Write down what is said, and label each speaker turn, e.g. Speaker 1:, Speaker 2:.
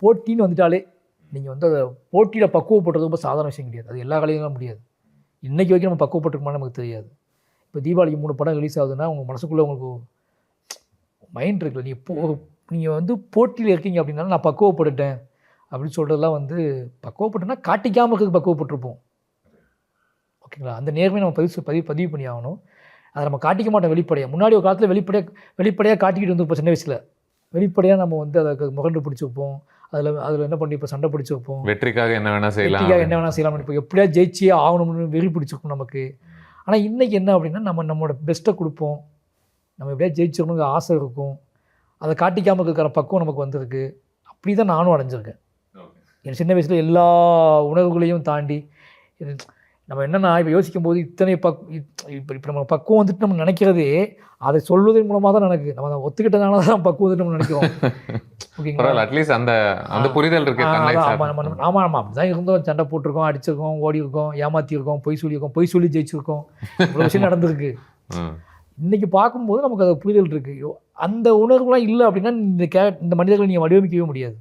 Speaker 1: போட்டின்னு வந்துட்டாலே நீங்கள் வந்து அதை போட்டியில் பக்குவப்படுறது ரொம்ப சாதாரண விஷயம் கிடையாது. அது எல்லா கலையிலும் முடியாது. இன்றைக்கி வரைக்கும் நம்ம பக்குவப்பட்டிருக்கோம்னு நமக்கு தெரியாது. இப்போ தீபாவளிக்கு 3 படம் ரிலீஸ் ஆகுதுன்னா உங்கள் மனசுக்குள்ளே உங்களுக்கு மைண்ட் இருக்குல்ல, நீங்கள் வந்து போட்டியில் இருக்கீங்க அப்படின்னா நான் பக்குவப்பட்டுட்டேன் அப்படின்னு சொல்கிறதெல்லாம் வந்து பக்குவப்பட்டுனா காட்டிக்காமல் இருக்கிறது பக்குவப்பட்டிருப்போம். ஓகேங்களா? அந்த நேர்மையை நம்ம பதிவு பண்ணி ஆகணும். அதை நம்ம காட்டிக்க மாட்டோம் வெளிப்படையாக. முன்னாடி ஒரு காலத்தில் வெளிப்படையாக காட்டிக்கிட்டு வந்துருப்போம் சின்ன வயசில். வெளிப்படையாக நம்ம வந்து அதை முகண்டு பிடிச்சி வைப்போம். அதில் என்ன பண்ணி இப்போ சண்டை பிடிச்சி வைப்போம்.
Speaker 2: வெற்றிக்காக என்ன வேணால்
Speaker 1: செய்யலாம். இப்போ எப்படியா ஜெயிச்சே ஆகணும்னு வெறி பிடிச்சிருக்கும் நமக்கு. ஆனால் இன்றைக்கி என்ன அப்படின்னா நம்மளோட பெஸ்ட்டை கொடுப்போம். நம்ம எப்படியா ஜெயிச்சிடணுங்கிற ஆசை இருக்கும். அதை காட்டிக்காமல் இருக்கிற பக்குவம் நமக்கு வந்திருக்கு. அப்படி தான் நானும் அடைஞ்சிருக்கேன். என் சின்ன வயசில் எல்லா உணர்வுகளையும் தாண்டி நம்ம என்னென்னா இப்போ யோசிக்கும் போது இப்போ நம்ம பக்குவம் வந்துட்டு நம்ம நினைக்கிறதே அதை சொல்வதன் மூலமாக தான் எனக்கு நம்ம ஒத்துக்கிட்டதுனால தான் பக்குவம் வந்துட்டு நம்ம நினைக்கிறோம்.
Speaker 2: ஓகேங்களா? அட்லீஸ்ட் அந்த புரிதல் இருக்கு.
Speaker 1: ஆமாம் அப்படி தான் இருந்தோம். சண்டை போட்டிருக்கோம், அடிச்சிருக்கோம், ஓடி இருக்கோம், ஏமாற்றிருக்கோம், பொய் சொல்லி ஜெயிச்சிருக்கோம். இவ்வளோ விஷயம் நடந்திருக்கு. இன்றைக்கி பார்க்கும்போது நமக்கு அது புரிதல் இருக்குது. அந்த உணர்வுலாம் இல்லை அப்படின்னா இந்த மனிதர்களை நீங்கள் வடிவமைக்கவே முடியாது.